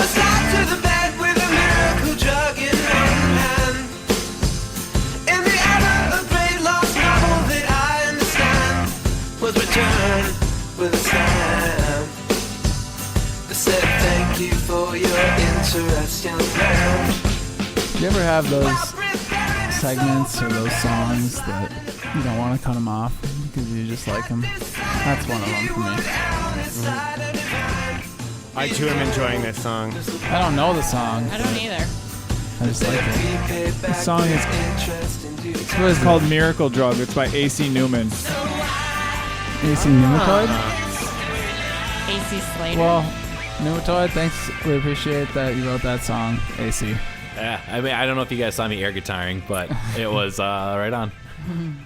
Suicide to the bed with a miracle drug in one hand. In the era of great lost novel that I understand was returned with a stamp that said thank you for your interest, young man. Do you ever have those segments or those songs that you don't want to cut them off because you just like them? That's one of them for me. I too am enjoying this song. I don't know the song. I don't either. I just like it. The song is it's called Miracle Drug. It's by AC Newman. AC Pneumatoid? AC Slater. Well, Pneumatoid, thanks. We appreciate that you wrote that song, AC. Yeah, I mean, I don't know if you guys saw me air guitaring, but it was right on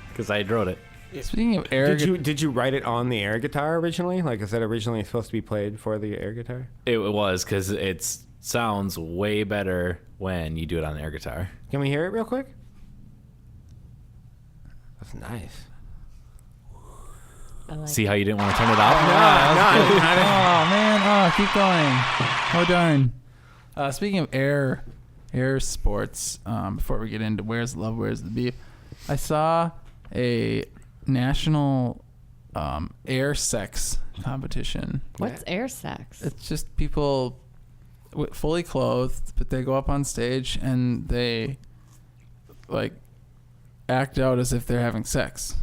because I wrote it. Speaking of air Did you write it on the air guitar originally? Like, is that originally supposed to be played for the air guitar? It was because it sounds way better when you do it on the air guitar. Can we hear it real quick? That's nice. I like See how you didn't want to turn it off? Oh, man. Oh, keep going. Oh, darn. Speaking of air sports, before we get into where's the love, where's the beef, I saw a national air sex competition. What's air sex? It's just people fully clothed, but they go up on stage and they like act out as if they're having sex,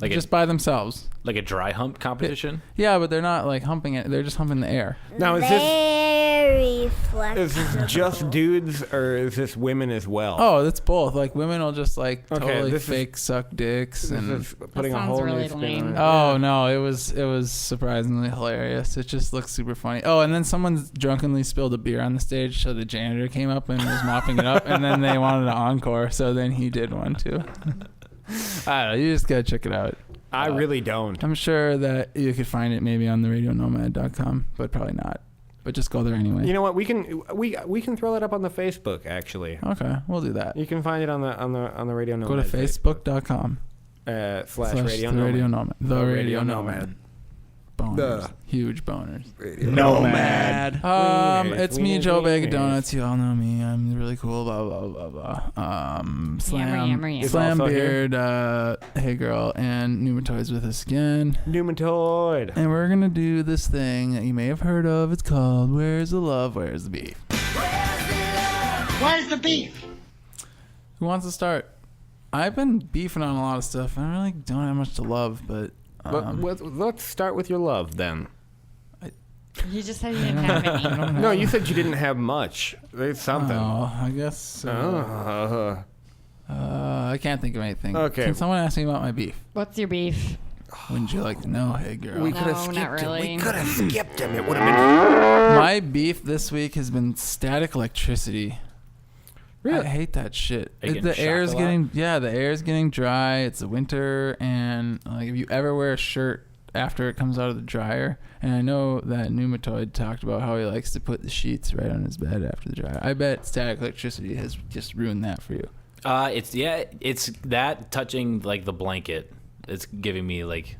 Like just by themselves. Like a dry hump competition? Yeah, but they're not like humping it; they're just humping the air. Now, is Very flexible. this just dudes or is this women as well? Oh, it's both. Like women will just like Okay, totally this is- fake suck dicks This and. is putting a sounds whole really new spin lame. on it. Oh no, it was surprisingly hilarious. It just looks super funny. Oh, and then someone drunkenly spilled a beer on the stage, so the janitor came up and was mopping it up, and then they wanted an encore, so then he did one too. I don't know, you just gotta check it out. I really don't. I'm sure that you could find it maybe on the radionomad.com, but probably not. But just go there anyway. You know what? We can throw that up on the Facebook. Actually, Okay, we'll do that. you can find it on the Radio Nomad. Go to facebook.com /Radio the Nomad. Radio Nomad. The The Radio Radio Nomad. Nomad. Boners. The Huge boners. Nomad. It's me, Wieners, Joe Bag of wieners. Donuts. You all know me. I'm really cool. Blah blah blah blah blah. Slam, Yammer, yammer. Slam also Beard, Hey Girl, and Pneumatoids with us again. Pneumatoid. And we're gonna do this thing that you may have heard of. It's called "Where's the Love, Where's the Beef." Where's the beef? Who wants to start? I've been beefing on a lot of stuff. I really don't have much to love, but Let's start with your love then. You just said you didn't have any. No, you said you didn't have much. There's something. oh, I guess. I can't think of anything. Okay. Can someone ask me about my beef? What's your beef? Wouldn't you like to know? Hey, girl. We could have No, skipped not really. him. We could have skipped him. It would have been. My beef this week has been static electricity. Really? I hate that shit. Are you getting The shocked air's a lot? the air's getting dry. It's the winter, and like if you ever wear a shirt after it comes out of the dryer, and I know that Pneumatoid talked about how he likes to put the sheets right on his bed after the dryer. I bet static electricity has just ruined that for you. It's that touching like the blanket. It's giving me like,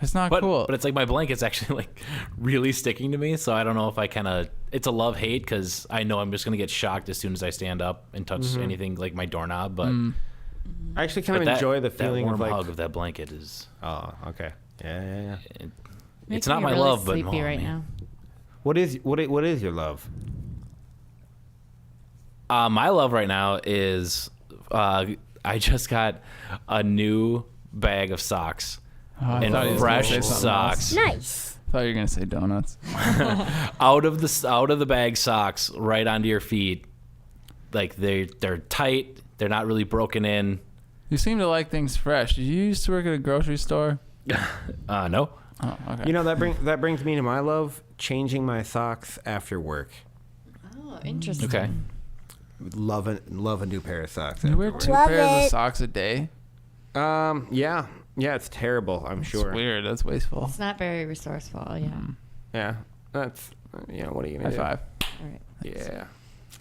It's not but cool. it's like my blanket's actually like really sticking to me. So I don't know if I kind of it's a love hate because I know I'm just gonna get shocked as soon as I stand up and touch anything like my doorknob. But I actually kind but of enjoy the feeling that of warm like. hug of that blanket is. Oh, okay. Yeah. It's Makes not me my really love, but sleepy oh, right man. now. What is your love? My love right now is I just got a new bag of socks I and thought he was gonna fresh say something socks. Nice. thought you were gonna say donuts. out of the bag socks right onto your feet. Like they're tight. They're not really broken in. You seem to like things fresh. Did you used to work at a grocery store? No. Oh, okay. You know that brings me to my love: changing my socks after work. Oh, interesting. Okay. Love a new pair of socks. You After wear work. two Love pairs of it. socks a day? Yeah, it's terrible. I'm sure. It's weird. That's wasteful. It's not very resourceful. Yeah. Yeah, that's what are you gonna High do? five. All right. Yeah,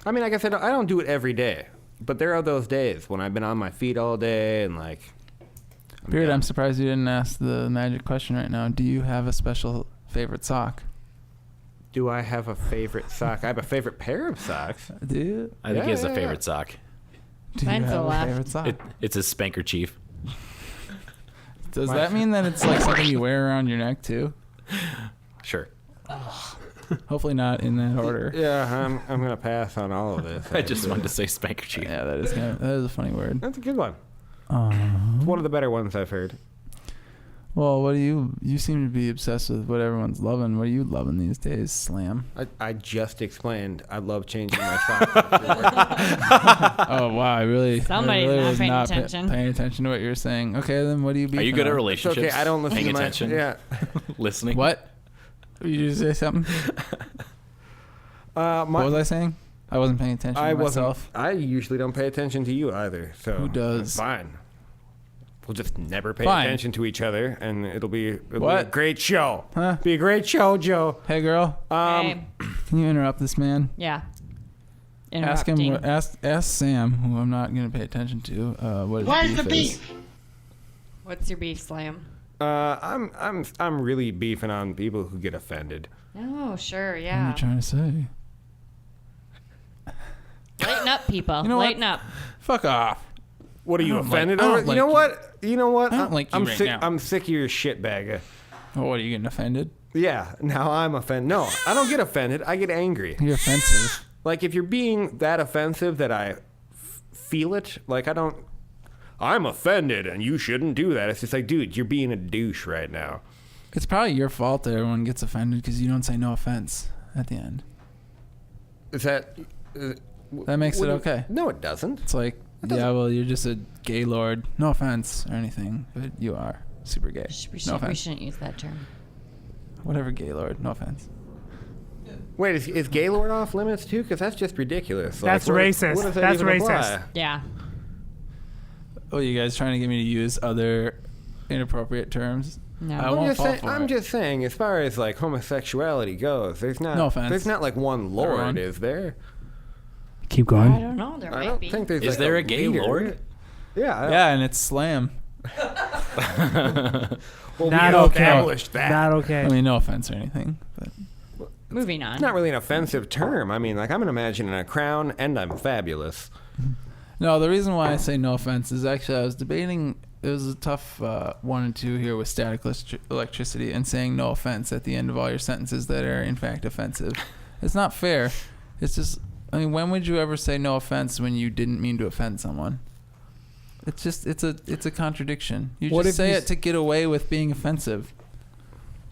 I mean, like I said, I don't do it every day, but there are those days when I've been on my feet all day and like. Beard, I'm surprised you didn't ask the magic question right now. Do you have a special favorite sock? Do I have a favorite sock? I have a favorite pair of socks. Do you? I think he has a yeah. favorite sock. Do you Mine's have the a left. favorite sock? It's a spanker chief. Does that mean that it's like something you wear around your neck too? Sure. Hopefully not in that order. Yeah, I'm gonna pass on all of this. I just wanted to say spanker chief. Yeah, that is a funny word. That's a good one. It's one of the better ones I've heard. Well, what do you seem to be obsessed with what everyone's loving. What are you loving these days, Slam? I just explained I love changing my socks. Oh wow, I really Somebody's not was paying not attention. paying attention to what you're saying. Okay, then what do you be? Are you good at It's relationships? okay, I don't listen Paying to my attention? Yeah. Listening? What? You just say something? What was I saying? I wasn't paying attention I to wasn't. myself. I usually don't pay attention to you either. So Who does? it's fine. We'll just never pay Fine. attention to each other, and it'll be a What? great show. Huh? Be a great show, Joe. Hey girl, Hey. can you interrupt this man? Yeah. Ask him. Interrupting. Ask Sam, who I'm not going to pay attention to. What his Where's the beef is. beef? What's your beef, Slam? I'm really beefing on people who get offended. Oh, sure, What are yeah. you trying to say? Lighten up, people. You know what? Lighten up. Fuck off. What are you I don't offended like- I over? don't You know like what? You know what? I don't like you I'm right sick. now. I'm sick of your shitbag. Oh, what are you getting offended? Yeah. Now I'm offended. No, I don't get offended. I get angry. You're offensive. Like if you're being that offensive that I feel it, like I'm offended and you shouldn't do that. It's just like, dude, you're being a douche right now. It's probably your fault that everyone gets offended because you don't say no offense at the end. Is that? That makes it what- okay. No, it doesn't. It's like, yeah, well, you're just a gay lord. No offense or anything, but you are super gay. We No offense. shouldn't use that term. Whatever, gay lord. No offense. Wait, is Gaylord off limits too? Because that's just ridiculous. That's what- racist. what does that That's even apply? racist. Yeah. Oh, you guys trying to get me to use other inappropriate terms? No. I won't fall for I'm it. just saying, as far as like homosexuality goes, there's not. No offense. There's not like one lord, Everyone. is there? Keep I going. don't know. There I might don't be. think there's. Is like there a gay leader. lord? Yeah. Yeah, and it's slam. Well, Not we okay. established that. Not okay. I mean, no offense or anything, but Moving on. It's not really an offensive term. I mean, like I'm imagining a crown, and I'm fabulous. no. The reason why I say no offense is actually I was debating. It was a tough 1 and 2 here with static electricity and saying no offense at the end of all your sentences that are in fact offensive. It's not fair. It's just, I mean, when would you ever say no offense when you didn't mean to offend someone? It's just, it's a contradiction. You What just if say you it to get away with being offensive.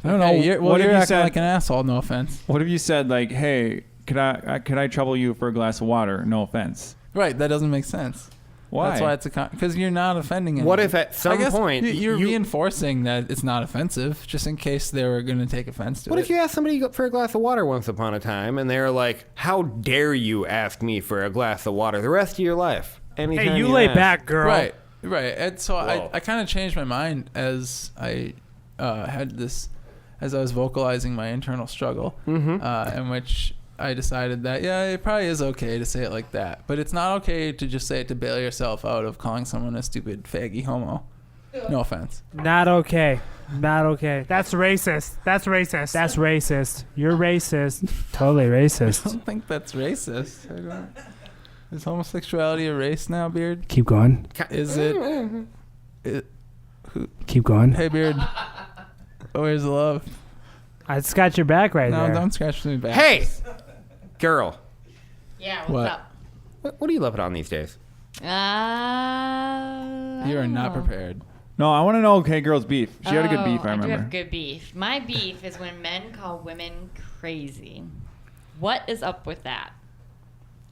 I don't know. Hey, you're, well, what if you're you acting said? like an asshole. No offense. What if you said like, "Hey, could I trouble you for a glass of water? No offense." Right. That doesn't make sense. Why? That's why it's because you're not offending anyone. What if at I some guess point you're you- reinforcing that it's not offensive, just in case they were going to take offense to What it. if you asked somebody for a glass of water once upon a time, and they're like, "How dare you ask me for a glass of water the rest of your life?" Anytime Hey, you lay ask. back, girl. Right, right. And so Whoa. I kind of changed my mind as I had this, as I was vocalizing my internal struggle, in which I decided that, yeah, it probably is okay to say it like that. But it's not okay to just say it to bail yourself out of calling someone a stupid faggy homo. No offense. Not okay. Not okay. That's racist. That's racist. That's racist. You're racist. Totally I racist. don't think that's racist. Is homosexuality a race now, Beard? Keep going. Is it? Keep going. Hey, Beard. Where's the love? I just got your back right No, there. don't scratch me back. Hey, girl, Yeah, what's What? up? what are you loving on these days? You are not prepared. No, I want to know. Okay, girl's beef. She had a good beef. I do remember. have good beef. My beef is when men call women crazy. What is up with that?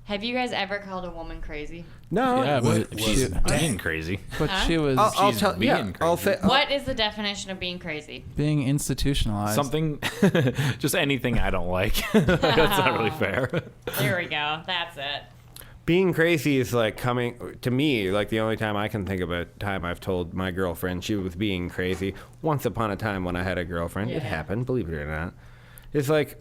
Have you guys ever called a woman crazy? No, Yeah, but she, Being crazy. but Huh? she was I'll She's tell. being Yeah, I'll crazy. say. What is the definition of being crazy? being institutionalized. Something, just anything I don't like. That's not really fair. There we go. That's it. Being crazy is like coming to me. Like the only time I can think of a time I've told my girlfriend she was being crazy. Once upon a time when I had a girlfriend, it Yeah. happened. Believe it or not, it's like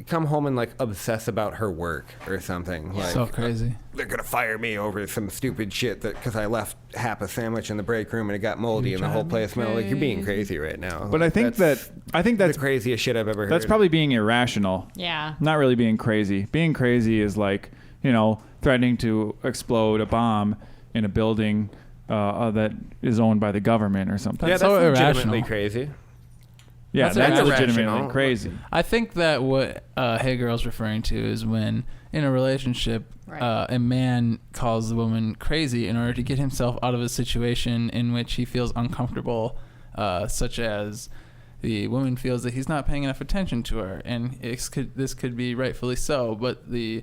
come home and like obsess about her work or something. Like, So crazy. they're gonna fire me over some stupid shit that because I left half a sandwich in the break room and it got moldy and the whole place smelled like you're being crazy right now. But I think that's the craziest shit I've ever heard. that's probably being irrational. Yeah. Not really being crazy. Being crazy is like, threatening to explode a bomb in a building that is owned by the government or something. yeah, that's so legitimately irrational. crazy. Yeah, That's that's irrational. legitimately crazy. I think that what Hey Girl's referring to is when in a relationship, Right. a man calls the woman crazy in order to get himself out of a situation in which he feels uncomfortable, such as the woman feels that he's not paying enough attention to her, and this could be rightfully so, but the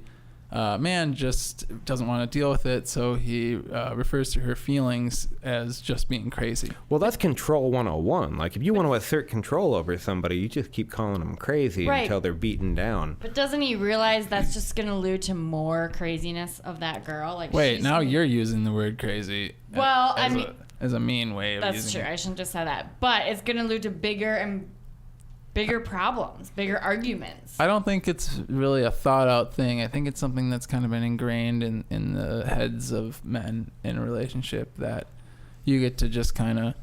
man just doesn't want to deal with it, so he refers to her feelings as just being crazy. Well, that's control 101. Like, if you want to assert control over somebody, you just keep calling them crazy Right. until they're beaten down. But doesn't he realize that's just going to lead to more craziness of that girl? Like, Wait, she's now gonna- you're using the word crazy. Well, as I mean- as a mean way of That's using true. it. I shouldn't just say that. But it's going to lead to bigger problems, bigger arguments. I don't think it's really a thought out thing. I think it's something that's kind of been ingrained in the heads of men in a relationship that you get to just kind of,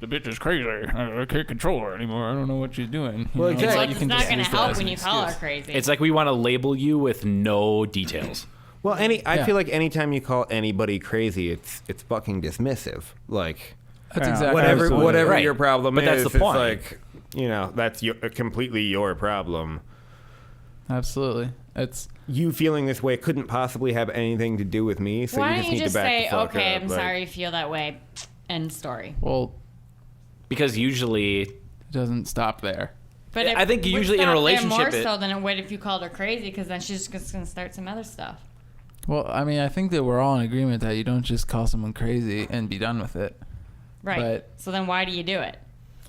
the bitch is crazy. I can't control her anymore. I don't know what she's doing. Well, It's exactly. Like, you it's can not just going to use that help as when an you call her excuse. crazy. It's like we want to label you with no details. Well, I Yeah. feel like anytime you call anybody crazy, it's fucking dismissive. Like, That's Yeah. exactly Absolutely. whatever Right. your problem But is, that's the point. it's like, that's completely your problem. Absolutely. It's You feeling this way couldn't possibly have anything to do with me, so Why you don't just you need just to back say, the fuck okay, up. I'm Like, sorry you feel that way. End story. well, Because usually, it doesn't stop there. But I think it would usually in a stop there relationship more it- so than it would if you called her crazy, because then she's just going to start some other stuff. Well, I mean, I think that we're all in agreement that you don't just call someone crazy and be done with it. Right. But- So then why do you do it?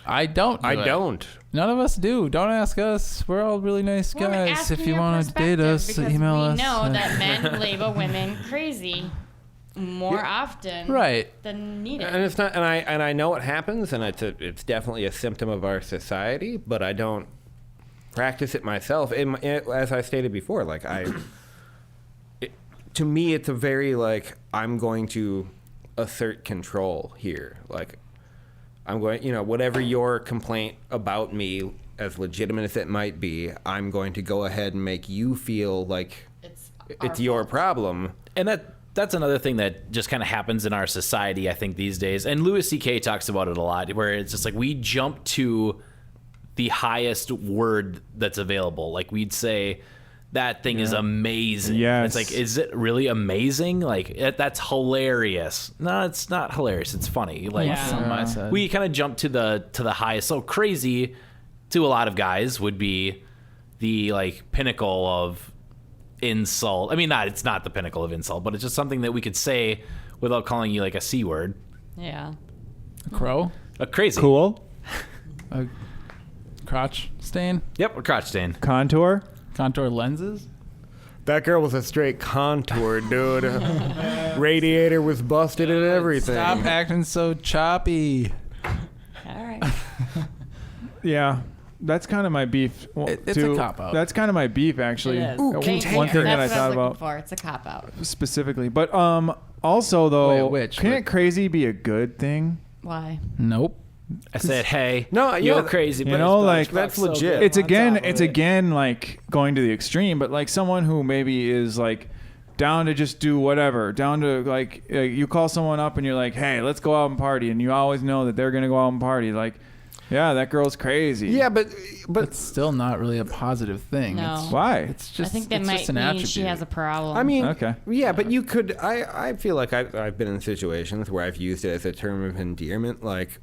I don't. I do it. don't. None of us do. Don't ask us. We're all really nice Well, we're guys. asking If you your want to date perspective us, because email we us. know that men label women crazy more often Right. than needed. And it's not, and I know it happens, and it's definitely a symptom of our society, but I don't practice it myself. As I stated before, like to me, it's a very like I'm going to assert control here. Like I'm going, whatever your complaint about me, as legitimate as it might be, I'm going to go ahead and make you feel like it's it's your problem. and that's another thing that just kind of happens in our society, I think, these days. And Louis C.K. talks about it a lot, where it's just like we jump to the highest word that's available. Like we'd say, that thing is amazing. Yes. It's like, is it really amazing? Like, that's hilarious. No, it's not hilarious. It's funny. Like, Yeah. On my side. we kind of jump to the highest. So crazy to a lot of guys would be the like pinnacle of insult. I mean, it's not the pinnacle of insult, but it's just something that we could say without calling you like a C word. Yeah. A crow, Crazy. Cool. a crotch stain, Yep, or crotch stain. Contour. contour lenses. That girl was a straight contour, dude. Radiator was busted and everything. Stop acting so choppy. All right. Yeah. That's kind of my beef. It's a cop-out. That's kind of my beef, actually. It is. Ooh, One container. thing that I That's what thought was looking about for. It's a cop out. specifically, but also though, Wait, which? can't crazy be a good thing? Why? Nope. I said, hey, No, you're yeah, crazy. you but know, it's like, Bugs that's so legit. good It's on again, top of it's it. again like going to the extreme, but like someone who maybe is like down to just do whatever, down to like you call someone up and you're like, hey, let's go out and party, and you always know that they're gonna go out and party. Like, yeah, that girl's crazy. Yeah, but It's still not really a positive thing. No. It's, Why? it's just. I think that it's might just an mean attribute. she has a problem. I mean, Okay. yeah, but you could. I feel like I've been in situations where I've used it as a term of endearment, like.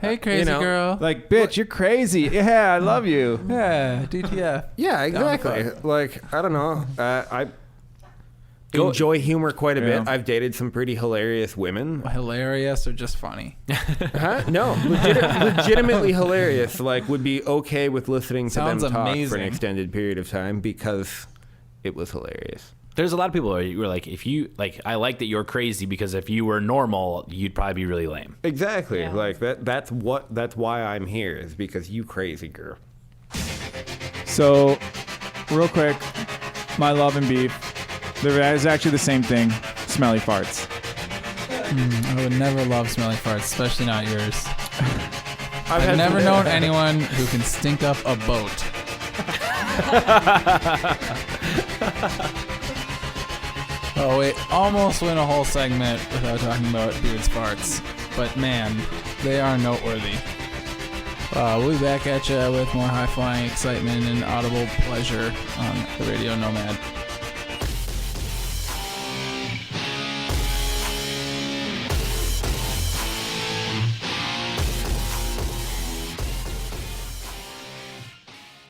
Hey, crazy know, girl. Like, bitch, you're crazy. Yeah, I love you. Yeah, DTF. Yeah, exactly. fuck. Like, I don't know. I enjoy humor quite a Yeah. bit. I've dated some pretty hilarious women. Hilarious or just funny? Huh? No, legitimately hilarious. Like, would be okay with listening to Sounds them talk for amazing. an extended period of time because it was hilarious. There's a lot of people who are like, if you like, I like that you're crazy because if you were normal, you'd probably be really lame. Exactly. Yeah. Like that's why I'm here is because you crazy girl. So, real quick, my love and beef. There is actually the same thing. Smelly farts. I would never love smelly farts, especially not yours. I've had never some- known anyone who can stink up a boat. Oh, we almost went a whole segment without talking about Beard's farts. But man, they are noteworthy. We'll be back at you with more high-flying excitement and audible pleasure on the Radio Nomad.